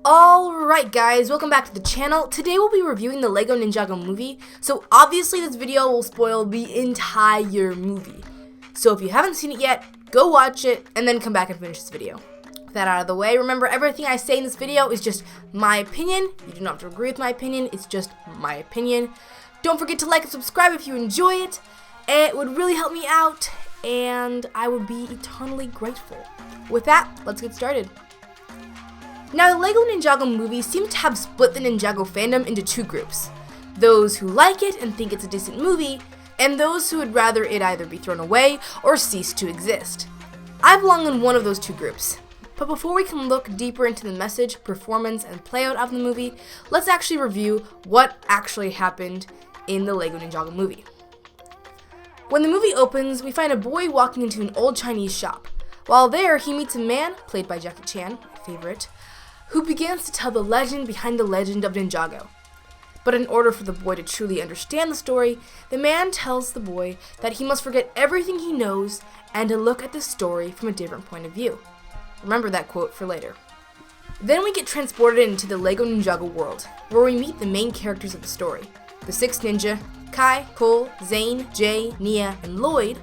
Alright guys, welcome back to the channel. Today we'll be reviewing the LEGO Ninjago movie, so obviously this video will spoil the entire movie. So if you haven't seen it yet, go watch it and then come back and finish this video. With that out of the way, remember everything I say in this video is just my opinion. You do not have to agree with my opinion, it's just my opinion. Don't forget to like and subscribe if you enjoy it. It would really help me out and I would be eternally grateful. With that, let's get started. Now, the LEGO Ninjago movie seems to have split the Ninjago fandom into two groups. Those who like it and think it's a decent movie, and those who would rather it either be thrown away or cease to exist. I belong in one of those two groups. But before we can look deeper into the message, performance, and playout of the movie, let's actually review what actually happened in the LEGO Ninjago movie. When the movie opens, we find a boy walking into an old Chinese shop. While there, he meets a man, played by Jackie Chan, my favorite, who begins to tell the legend behind the legend of Ninjago. But in order for the boy to truly understand the story, the man tells the boy that he must forget everything he knows and to look at the story from a different point of view. Remember that quote for later. Then we get transported into the LEGO Ninjago world, where we meet the main characters of the story. The 6 ninja, Kai, Cole, Zane, Jay, Nia, and Lloyd,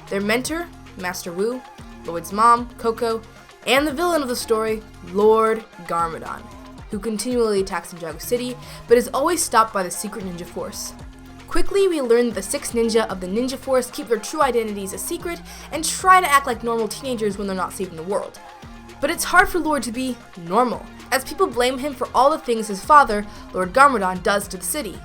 their mentor, Master Wu, Lloyd's mom, Coco, and the villain of the story, Lord Garmadon, who continually attacks Ninjago City, but is always stopped by the secret ninja force. Quickly, we learn that the 6 ninja of the ninja force keep their true identities a secret and try to act like normal teenagers when they're not saving the world. But it's hard for Lord to be normal, as people blame him for all the things his father, Lord Garmadon, does to the city.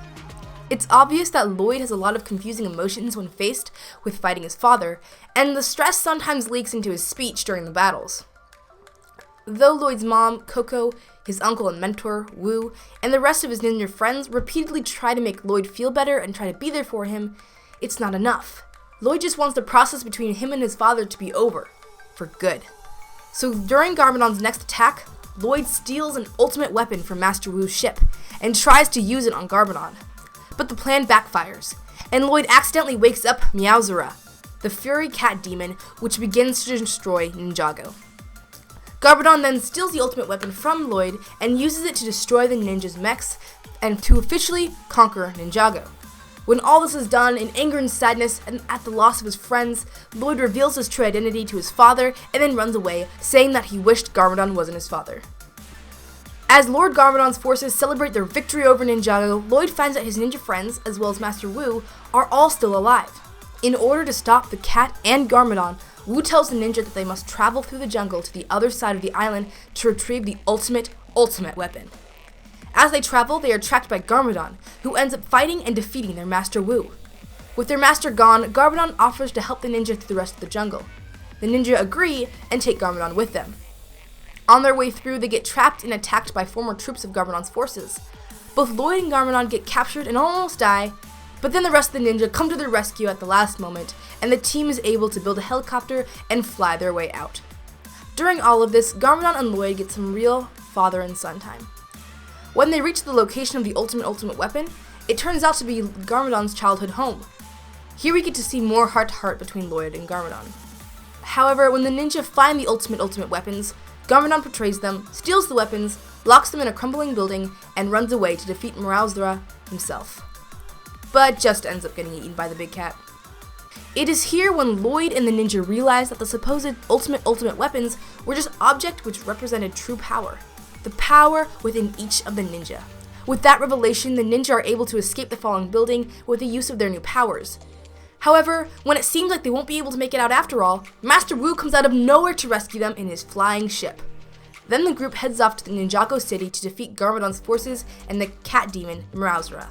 It's obvious that Lloyd has a lot of confusing emotions when faced with fighting his father, and the stress sometimes leaks into his speech during the battles. Though Lloyd's mom, Coco, his uncle and mentor, Wu, and the rest of his ninja friends repeatedly try to make Lloyd feel better and try to be there for him, it's not enough. Lloyd just wants the process between him and his father to be over, for good. So during Garmadon's next attack, Lloyd steals an ultimate weapon from Master Wu's ship and tries to use it on Garmadon. But the plan backfires, and Lloyd accidentally wakes up Meowzera, the furry cat demon, which begins to destroy Ninjago. Garmadon then steals the ultimate weapon from Lloyd and uses it to destroy the ninja's mechs and to officially conquer Ninjago. When all this is done, in anger and sadness and at the loss of his friends, Lloyd reveals his true identity to his father and then runs away, saying that he wished Garmadon wasn't his father. As Lord Garmadon's forces celebrate their victory over Ninjago, Lloyd finds that his ninja friends, as well as Master Wu, are all still alive. In order to stop the cat and Garmadon, Wu tells the ninja that they must travel through the jungle to the other side of the island to retrieve the ultimate weapon. As they travel, they are tracked by Garmadon, who ends up fighting and defeating their Master Wu. With their master gone, Garmadon offers to help the ninja through the rest of the jungle. The ninja agree and take Garmadon with them. On their way through, they get trapped and attacked by former troops of Garmadon's forces. Both Lloyd and Garmadon get captured and almost die, but then the rest of the ninja come to their rescue at the last moment, and the team is able to build a helicopter and fly their way out. During all of this, Garmadon and Lloyd get some real father and son time. When they reach the location of the ultimate weapon, it turns out to be Garmadon's childhood home. Here we get to see more heart-to-heart between Lloyd and Garmadon. However, when the ninja find the ultimate weapons, Garmadon betrays them, steals the weapons, locks them in a crumbling building, and runs away to defeat Meowzera himself. But just ends up getting eaten by the big cat. It is here when Lloyd and the ninja realize that the supposed ultimate weapons were just objects which represented true power. The power within each of the ninja. With that revelation, the ninja are able to escape the falling building with the use of their new powers. However, when it seems like they won't be able to make it out after all, Master Wu comes out of nowhere to rescue them in his flying ship. Then the group heads off to the Ninjago City to defeat Garmadon's forces and the cat demon, Meowzera.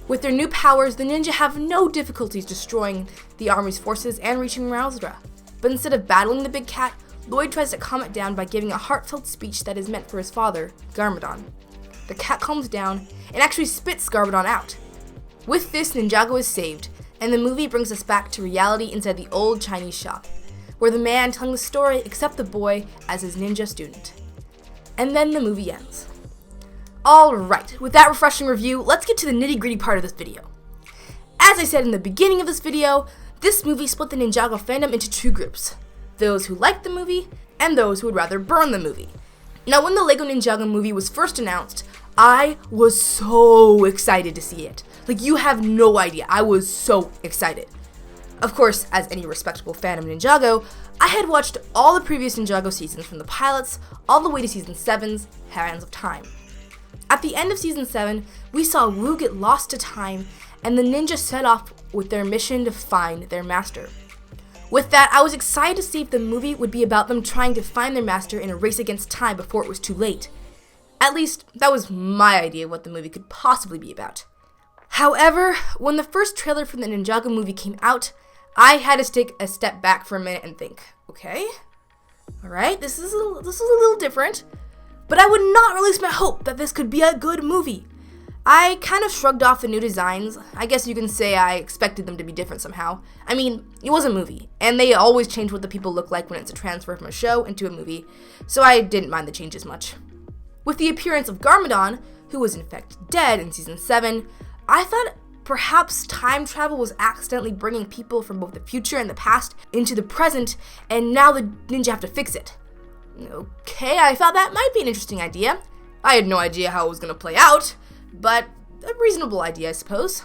With their new powers, the ninja have no difficulties destroying the army's forces and reaching Meowzera. But instead of battling the big cat, Lloyd tries to calm it down by giving a heartfelt speech that is meant for his father, Garmadon. The cat calms down and actually spits Garmadon out. With this, Ninjago is saved, and the movie brings us back to reality inside the old Chinese shop, where the man telling the story accepts the boy as his ninja student. And then the movie ends. Alright, with that refreshing review, let's get to the nitty-gritty part of this video. As I said in the beginning of this video, this movie split the Ninjago fandom into two groups. Those who liked the movie, and those who would rather burn the movie. Now, when the LEGO Ninjago movie was first announced, I was so excited to see it. Like, you have no idea. I was so excited. Of course, as any respectable fan of Ninjago, I had watched all the previous Ninjago seasons from the pilots all the way to season 7's Hands of Time. At the end of season 7, we saw Wu get lost to time, and the ninja set off with their mission to find their master. With that, I was excited to see if the movie would be about them trying to find their master in a race against time before it was too late. At least, that was my idea of what the movie could possibly be about. However, when the first trailer for the Ninjago movie came out, I had to take a step back for a minute and think, okay, alright, this is a little different, but I would not release my hope that this could be a good movie. I kind of shrugged off the new designs. I guess you can say I expected them to be different somehow. I mean, it was a movie, and they always change what the people look like when it's a transfer from a show into a movie, so I didn't mind the changes much. With the appearance of Garmadon, who was in fact dead in season 7, I thought perhaps time travel was accidentally bringing people from both the future and the past into the present, and now the ninja have to fix it. Okay, I thought that might be an interesting idea. I had no idea how it was going to play out, but a reasonable idea, I suppose.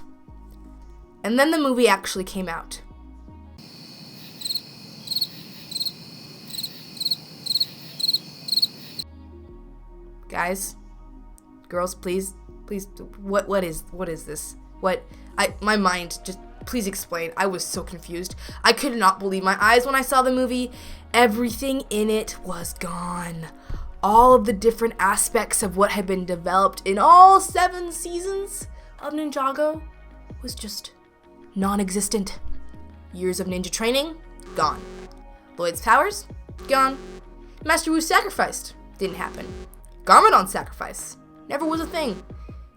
And then the movie actually came out. Guys, girls, please, what is this? My mind, just please explain. I was so confused. I could not believe my eyes when I saw the movie. Everything in it was gone. All of the different aspects of what had been developed in all 7 seasons of Ninjago was just non-existent. Years of ninja training, gone. Lloyd's powers, gone. Master Wu sacrificed, didn't happen. Garmadon sacrifice, never was a thing.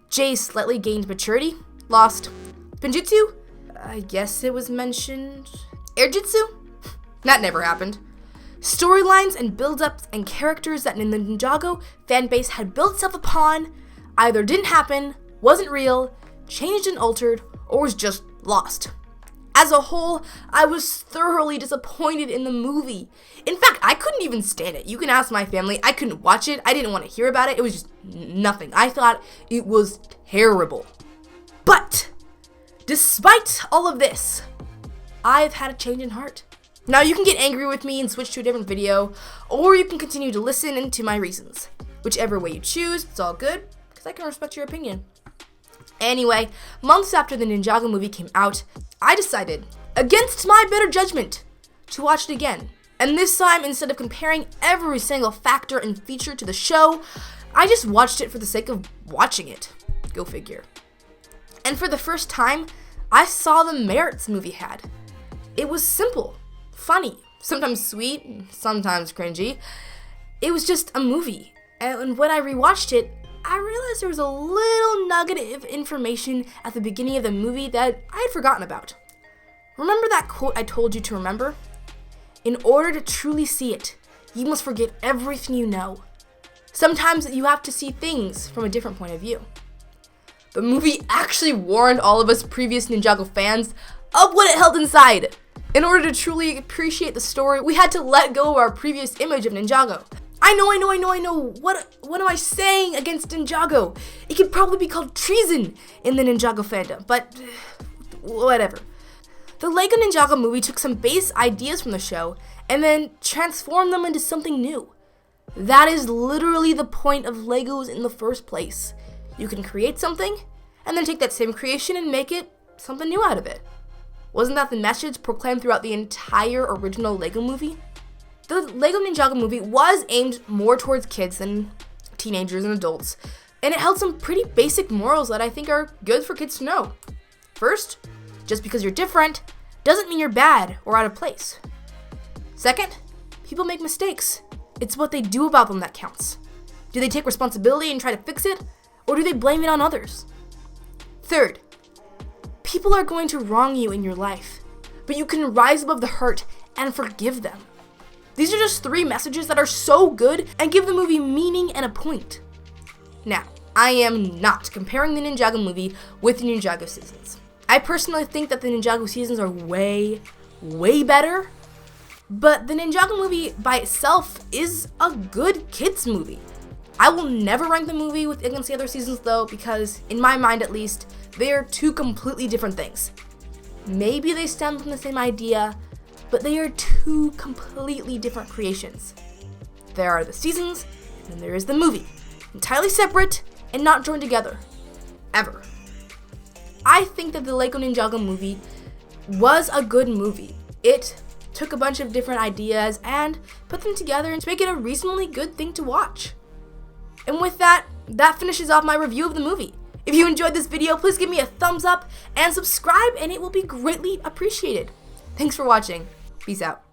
Jay slightly gained maturity, lost. Pinjutsu, I guess it was mentioned. Airjutsu, that never happened. Storylines and build-ups and characters that in the Ninjago fanbase had built itself upon either didn't happen, wasn't real, changed and altered, or was just lost. As a whole, I was thoroughly disappointed in the movie. In fact, I couldn't even stand it. You can ask my family. I couldn't watch it. I didn't want to hear about it. It was just nothing. I thought it was terrible. But despite all of this, I've had a change in heart. Now, you can get angry with me and switch to a different video, or you can continue to listen to my reasons. Whichever way you choose, it's all good, because I can respect your opinion. Anyway, months after the Ninjago movie came out, I decided, against my better judgment, to watch it again. And this time, instead of comparing every single factor and feature to the show, I just watched it for the sake of watching it. Go figure. And for the first time, I saw the merits the movie had. It was simple, funny, sometimes sweet, sometimes cringy. It was just a movie. And when I rewatched it, I realized there was a little nugget of information at the beginning of the movie that I had forgotten about. Remember that quote I told you to remember? In order to truly see it, you must forget everything you know. Sometimes you have to see things from a different point of view. The movie actually warned all of us previous Ninjago fans of what it held inside. In order to truly appreciate the story, we had to let go of our previous image of Ninjago. I know. What am I saying against Ninjago? It could probably be called treason in the Ninjago fandom, but whatever. The LEGO Ninjago movie took some base ideas from the show and then transformed them into something new. That is literally the point of Legos in the first place. You can create something and then take that same creation and make it something new out of it. Wasn't that the message proclaimed throughout the entire original LEGO movie? The LEGO Ninjago movie was aimed more towards kids than teenagers and adults, and it held some pretty basic morals that I think are good for kids to know. First, just because you're different doesn't mean you're bad or out of place. Second, people make mistakes. It's what they do about them that counts. Do they take responsibility and try to fix it, or do they blame it on others? Third, people are going to wrong you in your life, but you can rise above the hurt and forgive them. These are just 3 messages that are so good and give the movie meaning and a point. Now, I am not comparing the Ninjago movie with the Ninjago seasons. I personally think that the Ninjago seasons are way better, but the Ninjago movie by itself is a good kids movie. I will never rank the movie against the other seasons though, because in my mind at least, they are two completely different things. Maybe they stem from the same idea, but they are two completely different creations. There are the seasons, and then there is the movie. Entirely separate and not joined together. Ever. I think that the Lego Ninjago movie was a good movie. It took a bunch of different ideas and put them together to make it a reasonably good thing to watch. And with that, that finishes off my review of the movie. If you enjoyed this video, please give me a thumbs up and subscribe, and it will be greatly appreciated. Thanks for watching. Peace out.